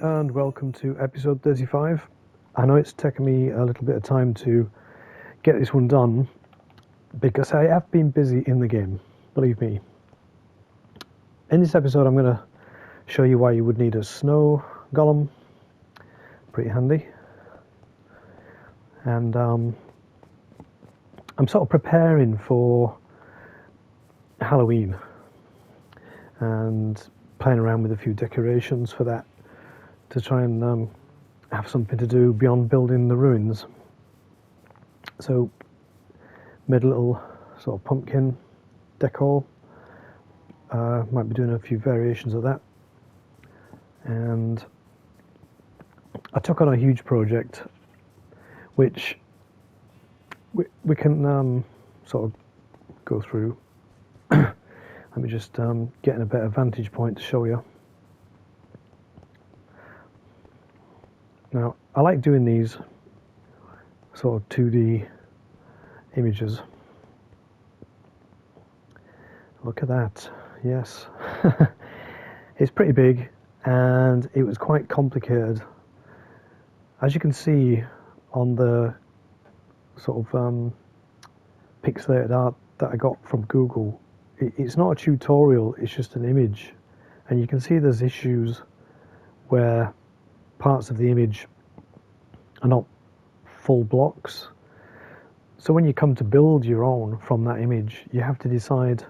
and welcome to episode 35. I know it's taken me a little bit of time to get this one done because I have been busy in the game, believe me. In this episode I'm going to show you why you would need a snow golem, pretty handy, and I'm sort of preparing for Halloween and playing around with a few decorations for that to try and have something to do beyond building the ruins. So made a little sort of pumpkin decor, might be doing a few variations of that, and I took on a huge project which we can sort of go through. Let me just get in a better vantage point to show you. Now, I like doing these sort of 2D images. Look at that, yes. It's pretty big and it was quite complicated. As you can see on the sort of pixelated art that I got from Google, it's not a tutorial, it's just an image, and you can see there's issues where parts of the image are not full blocks. So when you come to build your own from that image, you have to decide,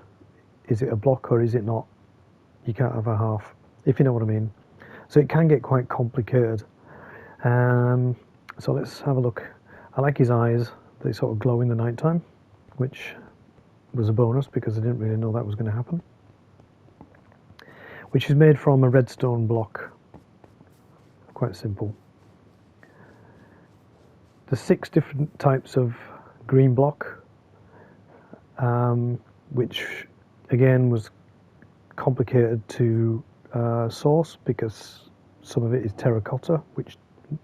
is it a block or is it not? You can't have a half, if you know what I mean. So it can get quite complicated. So let's have a look. I like his eyes, they sort of glow in the night time, which was a bonus because I didn't really know that was going to happen. Which is made from a redstone block. Quite simple. There's 6 different types of green block, which again was complicated to source because some of it is terracotta, which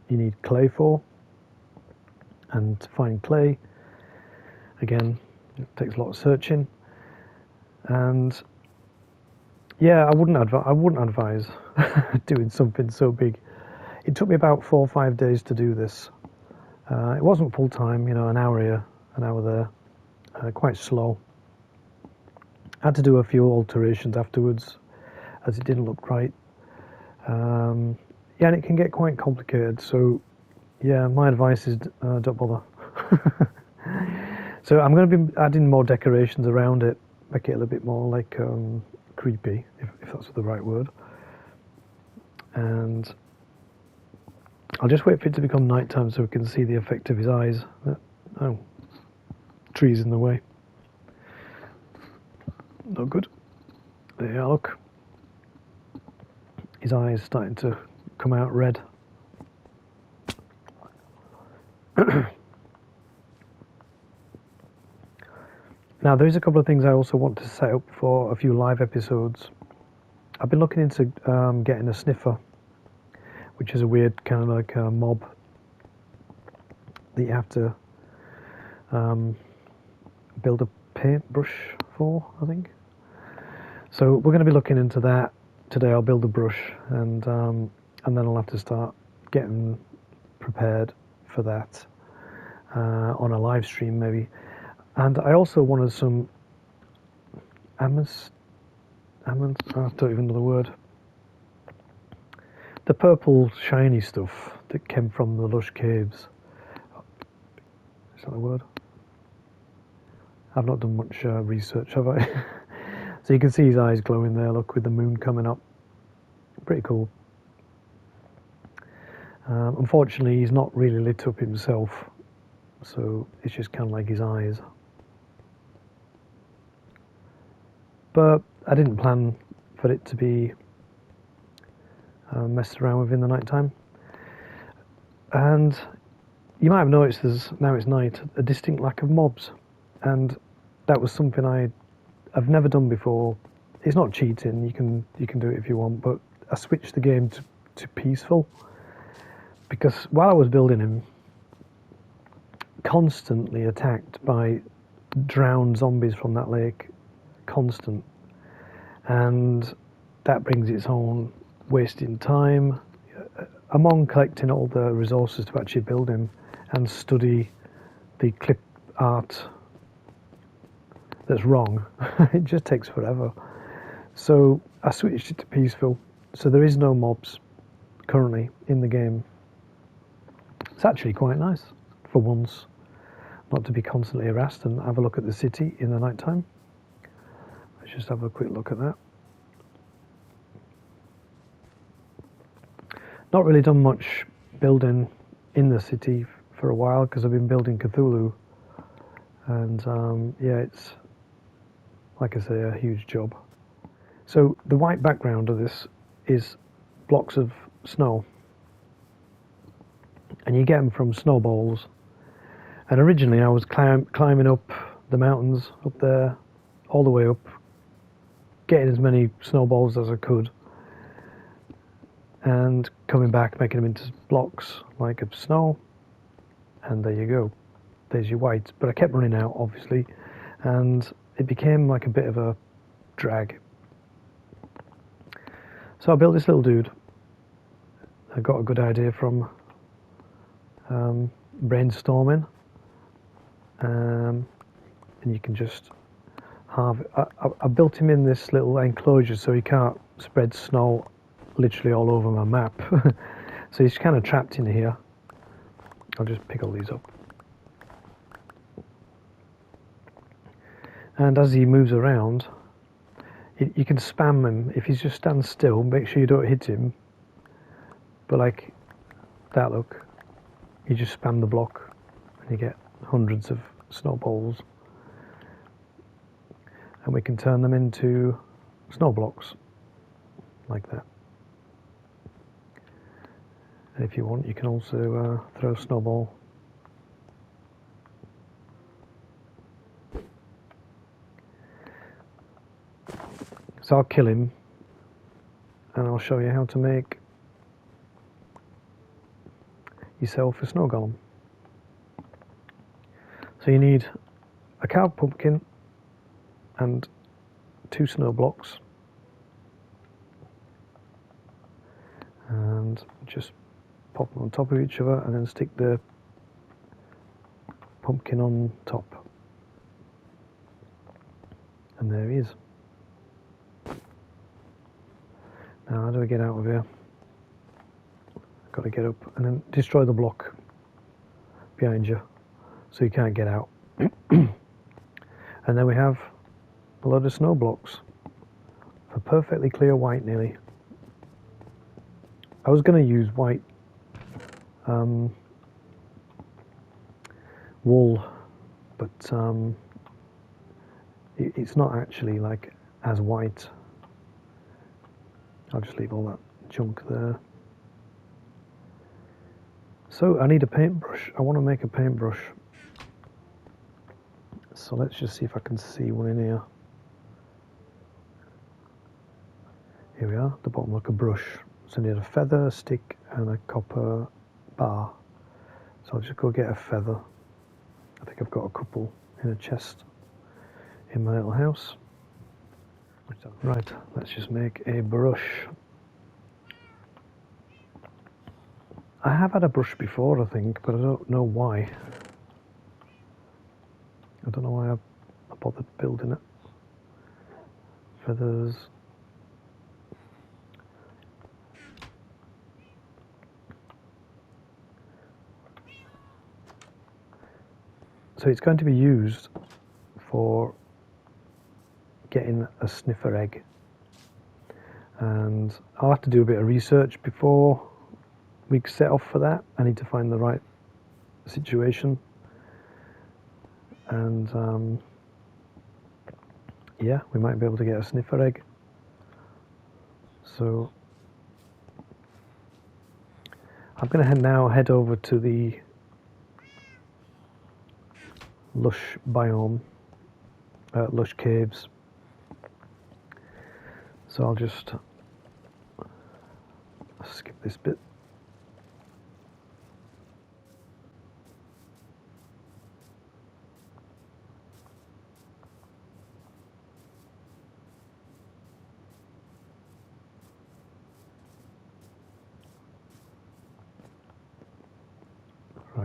you need clay for, and to find clay, again, it takes a lot of searching. And yeah, I wouldn't advise doing something so big. It took me about 4 or 5 days to do this. It wasn't full time, you know, an hour here, an hour there, quite slow. I had to do a few alterations afterwards as it didn't look right. Yeah, and it can get quite complicated, so yeah, my advice is don't bother. So I'm going to be adding more decorations around it, make it a little bit more like creepy, if that's the right word. And I'll just wait for it to become nighttime so we can see the effect of his eyes. Oh, trees in the way. Not good. There you are, look. His eyes starting to come out red. Now, there's a couple of things I also want to set up for a few live episodes. I've been looking into getting a sniffer, which is a weird kind of like a mob that you have to build a paintbrush for, I think. So we're going to be looking into that today. I'll build a brush, and then I'll have to start getting prepared for that on a live stream maybe. And I also wanted some I don't even know the word. The purple shiny stuff that came from the lush caves. Is that the word? I've not done much research, have I? So you can see his eyes glowing there, look, with the moon coming up. Pretty cool. Unfortunately, he's not really lit up himself, so it's just kind of like his eyes. But I didn't plan for it to be messed around with in the night time. And you might have noticed there's, now it's night, a distinct lack of mobs, and that was something I've never done before. It's not cheating, you can do it if you want, but I switched the game to peaceful because while I was building him, constantly attacked by drowned zombies from that lake, constant, and that brings its own wasting time. I'm on collecting all the resources to actually build him and study the clip art that's wrong. It just takes forever. So I switched it to peaceful. So there is no mobs currently in the game. It's actually quite nice for once not to be constantly harassed and have a look at the city in the night time. Let's just have a quick look at that. Not really done much building in the city for a while because I've been building Cthulhu, and yeah, it's, like I say, a huge job. So the white background of this is blocks of snow, and you get them from snowballs. And originally I was climbing up the mountains up there, all the way up, getting as many snowballs as I could, and coming back, making them into blocks like of snow, and there you go, there's your white. But I kept running out, obviously, and it became like a bit of a drag. So I built this little dude. I got a good idea from brainstorming, and you can just have, I built him in this little enclosure so he can't spread snow literally all over my map. So he's kind of trapped in here. I'll just pick all these up. And as he moves around, you can spam him. If he just stands still, make sure you don't hit him. But like that, look, you just spam the block and you get hundreds of snowballs. And we can turn them into snow blocks like that. And if you want, you can also throw a snowball. So I'll kill him, and I'll show you how to make yourself a snow golem. So you need a carved pumpkin and 2 snow blocks, and just pop them on top of each other and then stick the pumpkin on top, and there he is. Now how do I get out of here? Got to get up and then destroy the block behind you so you can't get out. And then we have a load of snow blocks for perfectly clear white nearly. I was going to use white wool, but it's not actually like as white. I'll just leave all that junk there. So I need a paintbrush. I want to make a paintbrush. So let's just see if I can see one in here. Here we are, the bottom like a brush. So I need a feather, a stick, and a copper bar. So I'll just go get a feather. I think I've got a couple in a chest in my little house. Right, let's just make a brush. I have had a brush before, I think, but I don't know why. I don't know why I bothered building it. Feathers. So it's going to be used for getting a sniffer egg, and I'll have to do a bit of research before we set off for that. I need to find the right situation, and yeah, we might be able to get a sniffer egg. So I'm going to now head over to the lush biome, lush caves. So I'll just skip this bit.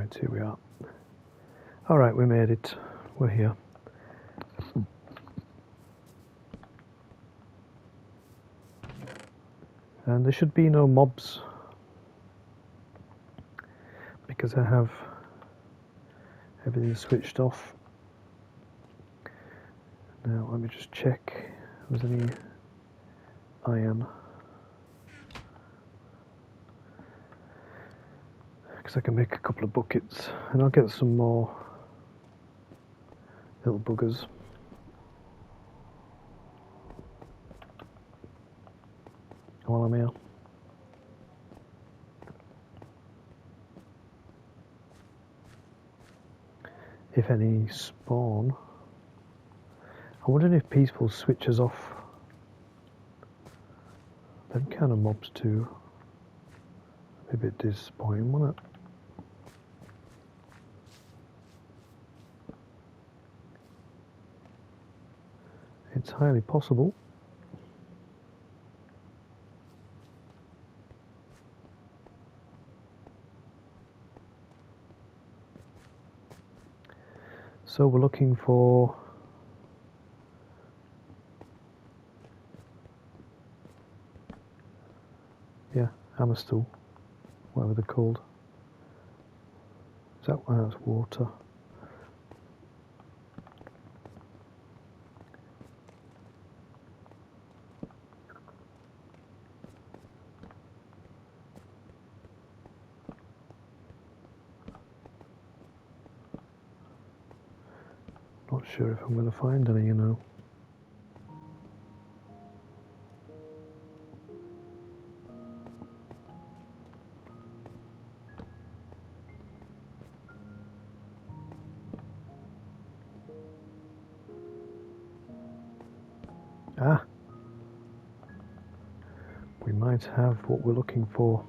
Right, here we are. Alright, we made it. We're here. And there should be no mobs because I have everything switched off. Now let me just check if there's any iron, because I can make a couple of buckets and I'll get some more little buggers. While I'm here. If any spawn. I'm wondering if peaceful switches off them kind of mobs too. A bit disappointing, wasn't it? It's highly possible. So we're looking for hammer stool, whatever they're called. Is that that's water? Not sure if I'm going to find any, you know. Ah, we might have what we're looking for.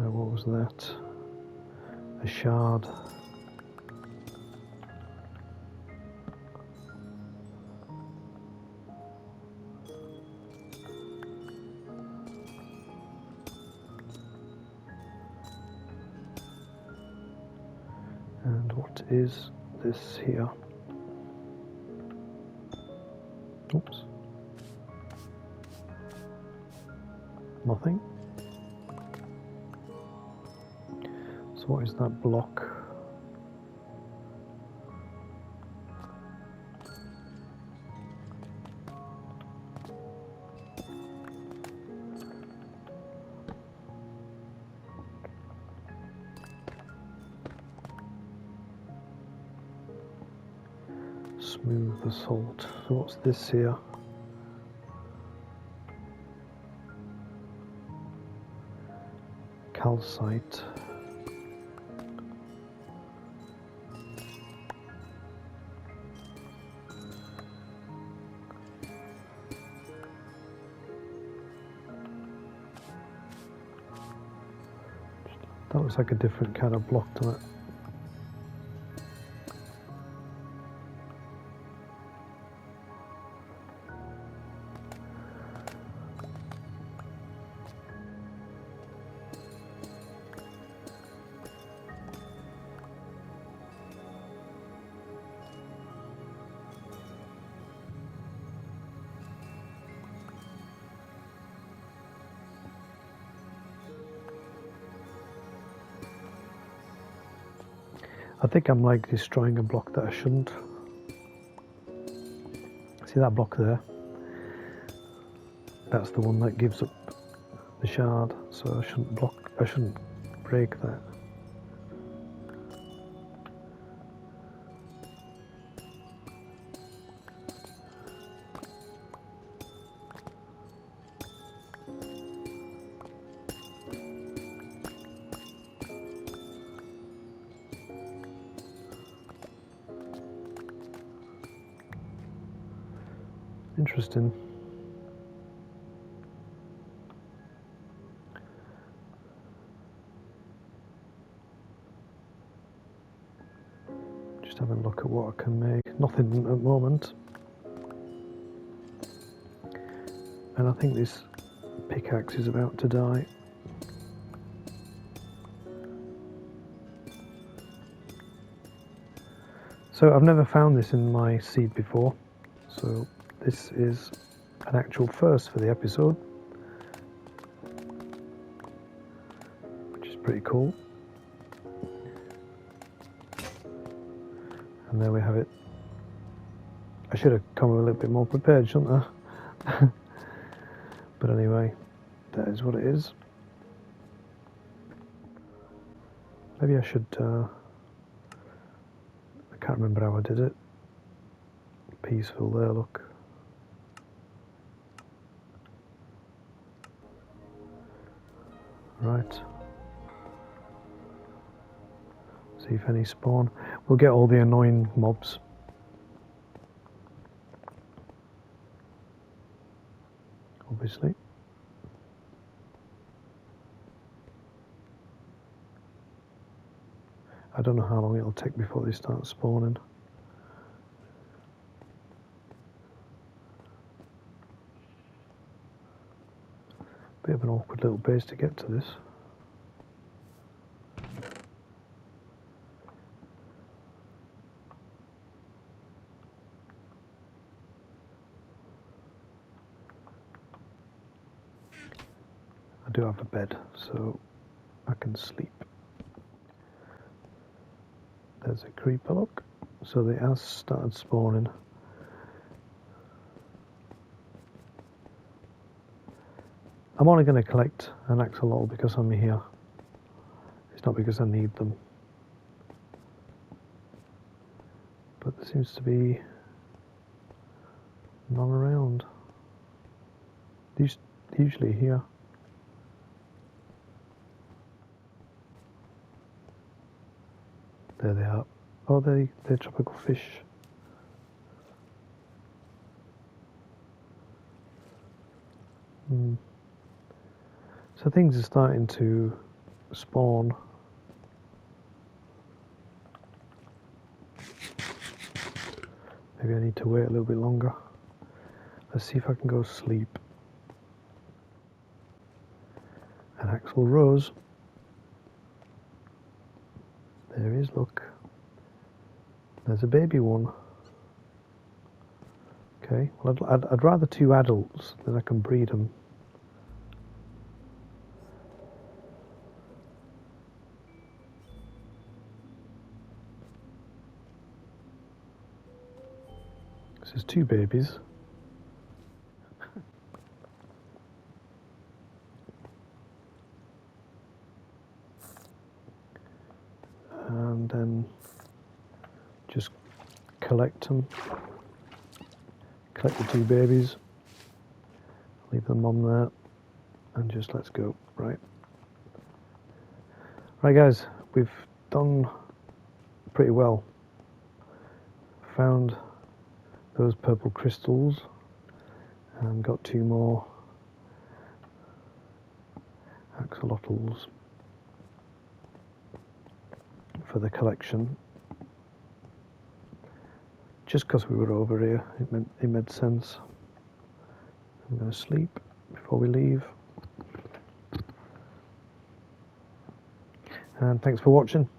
What was that? A shard. And what is this here? Oops. Nothing. So what is that block? Smooth basalt. So what's this here? Calcite. That looks like a different kind of block to it. I think I'm like destroying a block that I shouldn't. See that block there? That's the one that gives up the shard, so I shouldn't break that. Interesting. Just having a look at what I can make. Nothing at the moment. And I think this pickaxe is about to die. So I've never found this in my seed before, so this is an actual first for the episode, which is pretty cool. And there we have it. I should have come a little bit more prepared, shouldn't I? But anyway, that is what it is. Maybe I should... I can't remember how I did it. Peaceful there, look. Right. See if any spawn. We'll get all the annoying mobs. Obviously. I don't know how long it'll take before they start spawning. Bit of an awkward little base to get to this. I do have a bed, so I can sleep. There's a creeper, look. So they have started spawning. I'm only going to collect an axolotl because I'm here. It's not because I need them. But there seems to be none around. These usually here. There they are. Oh, they're tropical fish. So things are starting to spawn. Maybe I need to wait a little bit longer. Let's see if I can go sleep. And Axel Rose. There he is, look. There's a baby one. Okay, well I'd rather 2 adults, then I can breed them. This is 2 babies. And then just collect them. Collect the 2 babies. Leave them on there. And just let's go. Right. Right guys, we've done pretty well. Found those purple crystals and got 2 more axolotls for the collection. Just because we were over here, it made sense. I'm going to sleep before we leave. And thanks for watching.